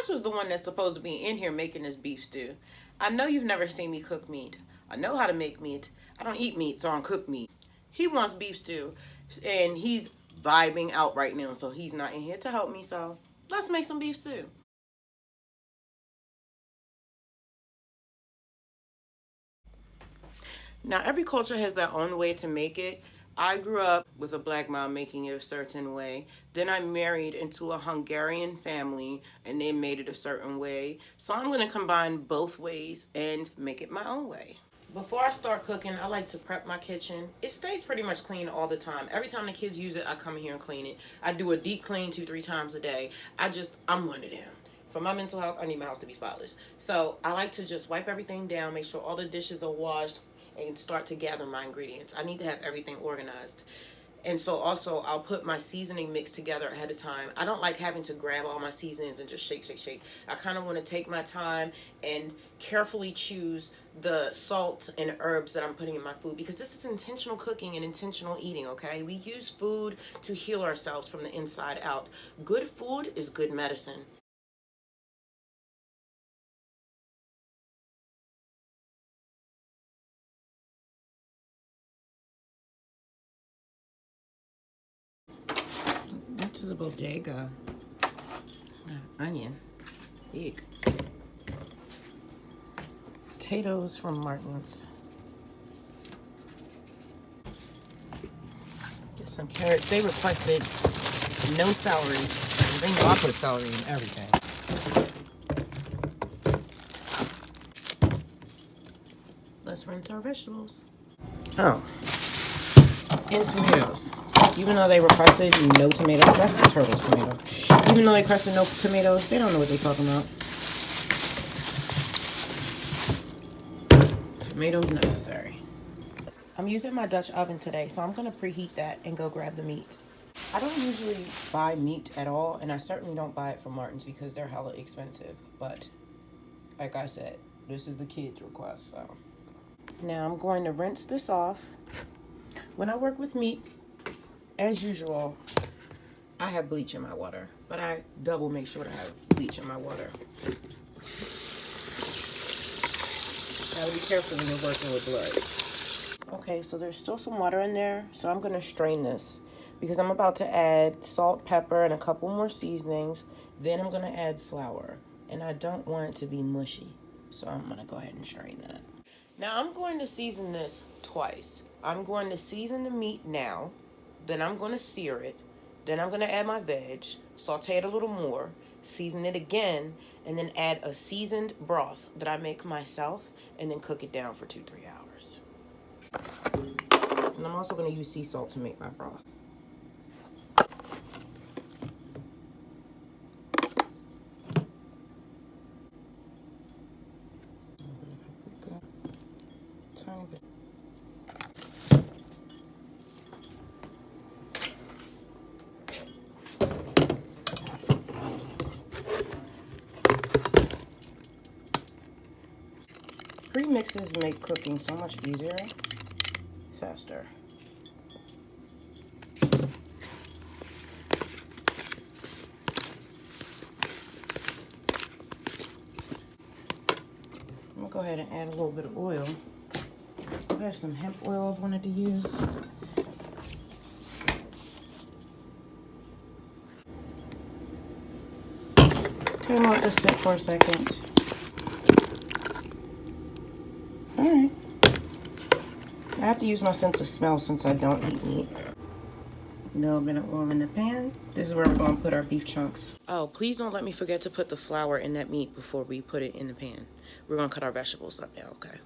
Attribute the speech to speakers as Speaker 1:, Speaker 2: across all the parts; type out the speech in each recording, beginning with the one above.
Speaker 1: Tasha's the one that's supposed to be in here making this beef stew. I know you've never seen me cook meat. I know how to make meat. I don't eat meat, so I don't cook meat. He wants beef stew, and he's vibing out right now, so he's not in here to help me. So let's make some beef stew. Now, every culture has their own way to make it. I grew up with a black mom making it a certain way. Then I married into a Hungarian family and they made it a certain way. So I'm going to combine both ways and make it my own way. Before I start cooking, I like to prep my kitchen. It stays pretty much clean all the time. Every time the kids use it, I come in here and clean it. I do a deep clean 2-3 times a day. I'm one of them. For my mental health, I need my house to be spotless. So I like to just wipe everything down, make sure all the dishes are washed, and start to gather my ingredients. I need to have everything organized. And so also I'll put my seasoning mix together ahead of time. I don't like having to grab all my seasonings and just shake, shake, shake. I kind of want to take my time and carefully choose the salt and herbs that I'm putting in my food, because this is intentional cooking and intentional eating, okay? We use food to heal ourselves from the inside out. Good food is good medicine. Into the bodega. Onion. Big. Potatoes from Martin's. Get some carrots. They requested no celery. They know I put celery in everything. Let's rinse our vegetables. Oh, and tomatoes. Even though they requested no tomatoes, that's the turtle's tomatoes. Even though they requested no tomatoes, they don't know what they're talking about. Tomatoes necessary. I'm using my Dutch oven today, so I'm going to preheat that and go grab the meat. I don't usually buy meat at all, and I certainly don't buy it from Martin's because they're hella expensive. But like I said, this is the kids' request, so. Now I'm going to rinse this off. When I work with meat, as usual, I have bleach in my water, but I double make sure to have bleach in my water. Gotta be careful when you're working with blood. Okay, so there's still some water in there, so I'm gonna strain this because I'm about to add salt, pepper, and a couple more seasonings. Then I'm gonna add flour, and I don't want it to be mushy, so I'm gonna go ahead and strain that. Now I'm going to season this twice. I'm going to season the meat now, then I'm going to sear it, then I'm going to add my veg, saute it a little more, season it again, and then add a seasoned broth that I make myself, and then cook it down for 2-3 hours. And I'm also going to use sea salt to make my broth. Tiny bit. Pre-mixes make cooking so much easier, faster. I'm gonna go ahead and add a little bit of oil. I have some hemp oil I wanted to use. Okay, I'm gonna let this sit for a second. Alright. I have to use my sense of smell since I don't eat meat. A little bit of oil in the pan. This is where we're going to put our beef chunks. Oh, please don't let me forget to put the flour in that meat before we put it in the pan. We're going to cut our vegetables up now, okay?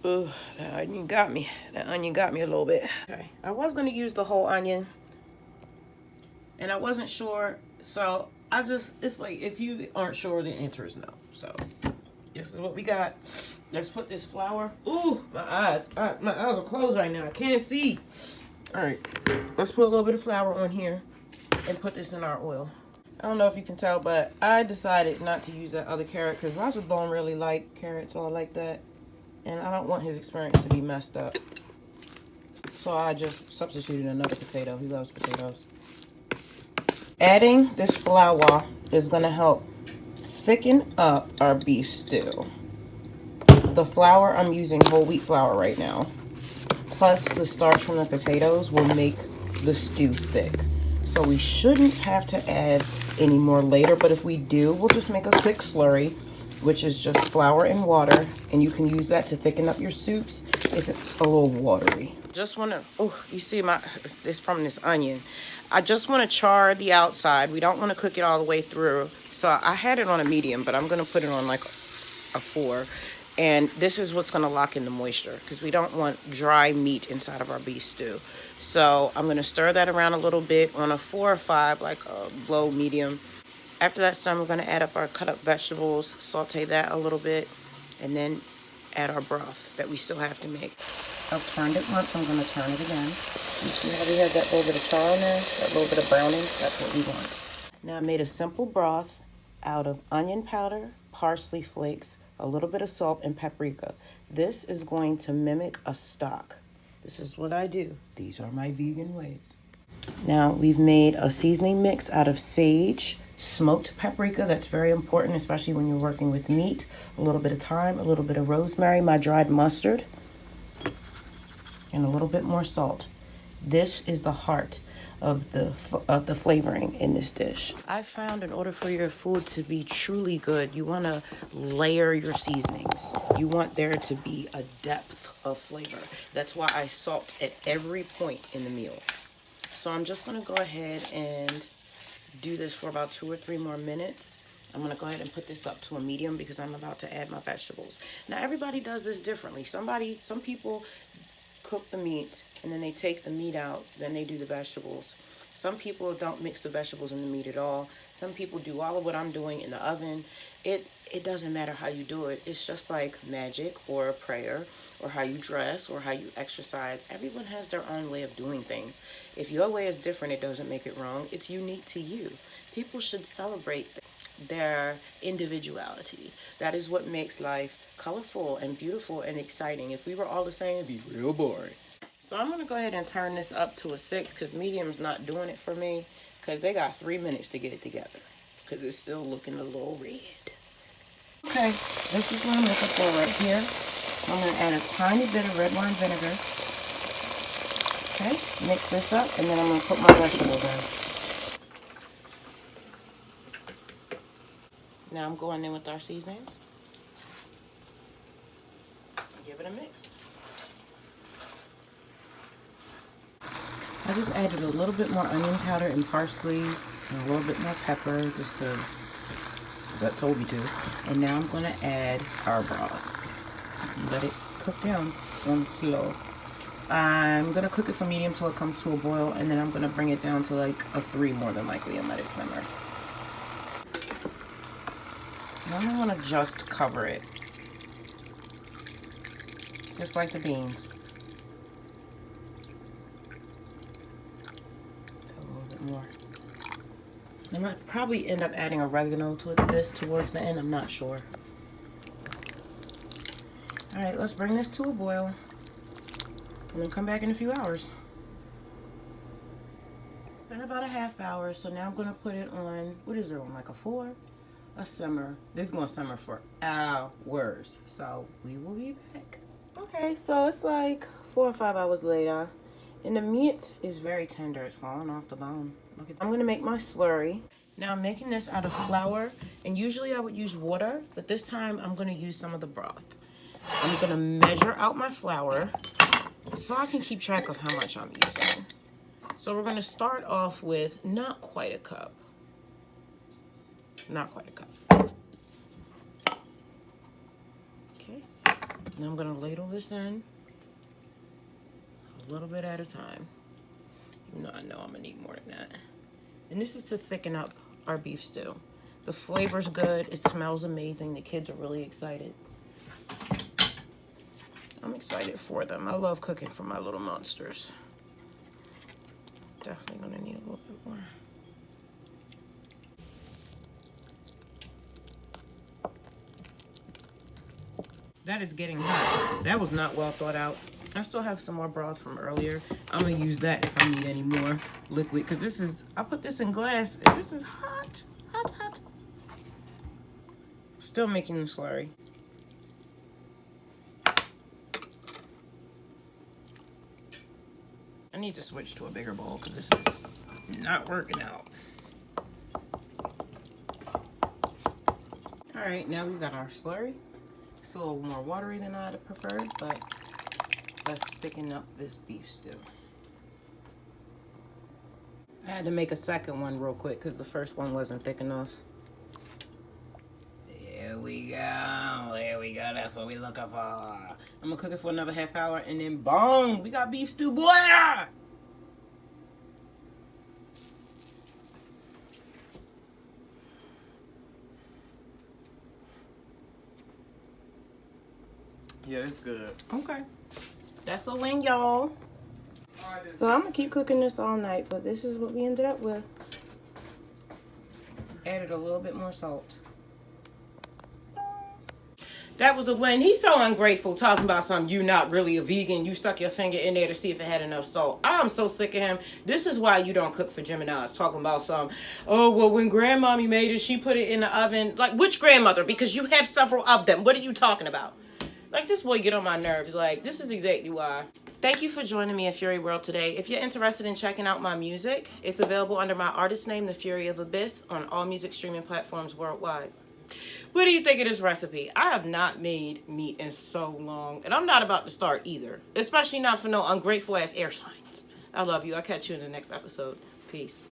Speaker 1: Ugh, that onion got me. That onion got me a little bit. Okay, I was gonna use the whole onion, and I wasn't sure, so it's like, if you aren't sure, the answer is no. So this is what we got. Let's put this flour. Ooh, my eyes are closed right now. I can't see. All right, let's put a little bit of flour on here and put this in our oil. I don't know if you can tell, but I decided not to use that other carrot because Roger don't really like carrots all like that. And I don't want his experience to be messed up. So I just substituted another potato. He loves potatoes. Adding this flour is going to help thicken up our beef stew. The flour, I'm using whole wheat flour right now. Plus the starch from the potatoes will make the stew thick. So we shouldn't have to add any more later, but if we do, we'll just make a quick slurry, which is just flour and water, and you can use that to thicken up your soups if it's a little watery. Just want to, oh, you see this from this onion. I just want to char the outside. We don't want to cook it all the way through. So I had it on a medium, but I'm going to put it on like a 4. And this is what's going to lock in the moisture because we don't want dry meat inside of our beef stew. So I'm going to stir that around a little bit on a 4 or 5, like a low medium. After that's done, we're going to add up our cut up vegetables, saute that a little bit, and then add our broth that we still have to make. I've turned it once, I'm going to turn it again. You see how we had that little bit of char in there, that little bit of browning? That's what we want. Now I made a simple broth out of onion powder, parsley flakes, a little bit of salt, and paprika. This is going to mimic a stock. This is what I do. These are my vegan ways. Now we've made a seasoning mix out of sage, smoked paprika, that's very important, especially when you're working with meat, a little bit of thyme, a little bit of rosemary, my dried mustard, and a little bit more salt. This is the heart of the flavoring in this dish. I found in order for your food to be truly good, you want to layer your seasonings. You want there to be a depth of flavor. That's why I salt at every point in the meal. So I'm just going to go ahead and do this for about 2 or 3 more minutes. I'm going to go ahead and put this up to a medium because I'm about to add my vegetables. Now everybody does this differently. Some people cook the meat and then they take the meat out, then they do the vegetables. Some people don't mix the vegetables and the meat at all. Some people do all of what I'm doing in the oven. It doesn't matter how you do it. It's just like magic or a prayer or how you dress or how you exercise. Everyone has their own way of doing things. If your way is different, it doesn't make it wrong. It's unique to you. People should celebrate their individuality. That is what makes life colorful and beautiful and exciting. If we were all the same, it'd be real boring. So I'm going to go ahead and turn this up to a 6 because medium's not doing it for me because they got 3 minutes to get it together because it's still looking a little red. Okay, this is what I'm looking for right here. So I'm going to add a tiny bit of red wine vinegar. Okay, mix this up and then I'm going to put my vegetables in. Now I'm going in with our seasonings. Give it a mix. I just added a little bit more onion powder and parsley and a little bit more pepper just because that told me to. And now I'm going to add our broth. Let it cook down on slow. I'm going to cook it from medium till it comes to a boil, and then I'm going to bring it down to like a 3 more than likely and let it simmer. Now I'm going to just cover it. Just like the beans. A little bit more. I might probably end up adding oregano to this towards the end. I'm not sure. Alright, let's bring this to a boil. And then come back in a few hours. It's been about a half hour, so now I'm going to put it on, what is it on, like a 4? A simmer. This is going to simmer for hours. So we will be back. Okay, so it's like 4 or 5 hours later. And the meat is very tender. It's falling off the bone. Okay, I'm going to make my slurry. Now I'm making this out of flour. And usually I would use water, but this time I'm going to use some of the broth. I'm going to measure out my flour so I can keep track of how much I'm using. So we're going to start off with not quite a cup. Not quite a cup. Okay. Now I'm going to ladle this in a little bit at a time. Even though I know I'm going to need more than that. And this is to thicken up our beef stew. The flavor's good. It smells amazing. The kids are really excited. I'm excited for them. I love cooking for my little monsters. Definitely going to need a little bit more. That is getting hot. That was not well thought out. I still have some more broth from earlier. I'm going to use that if I need any more liquid. Because this is, I put this in glass and this is hot. Hot, hot. Still making the slurry. I need to switch to a bigger bowl because this is not working out. All right, now we've got our slurry. It's a little more watery than I'd have preferred, but let's thicken up this beef stew. I had to make a second one real quick because the first one wasn't thick enough. There we go. There we go. That's what we're looking for. I'm going to cook it for another half hour and then boom, we got beef stew, boy! Yeah, it's good. Okay. That's a wing, y'all. So I'm going to keep cooking this all night, but this is what we ended up with. Added a little bit more salt. That was a win. He's so ungrateful talking about something. You not really a vegan. You stuck your finger in there to see if it had enough salt. I'm so sick of him. This is why you don't cook for Geminis. Talking about some, oh, well, when grandmommy made it, she put it in the oven. Like, which grandmother? Because you have several of them. What are you talking about? Like, this boy get on my nerves. Like, this is exactly why. Thank you for joining me at Fury World today. If you're interested in checking out my music, it's available under my artist name, The Fury of Abyss, on all music streaming platforms worldwide. What do you think of this recipe? I have not made meat in so long, and I'm not about to start either, especially not for no ungrateful ass air signs. I love you. I'll catch you in the next episode. Peace.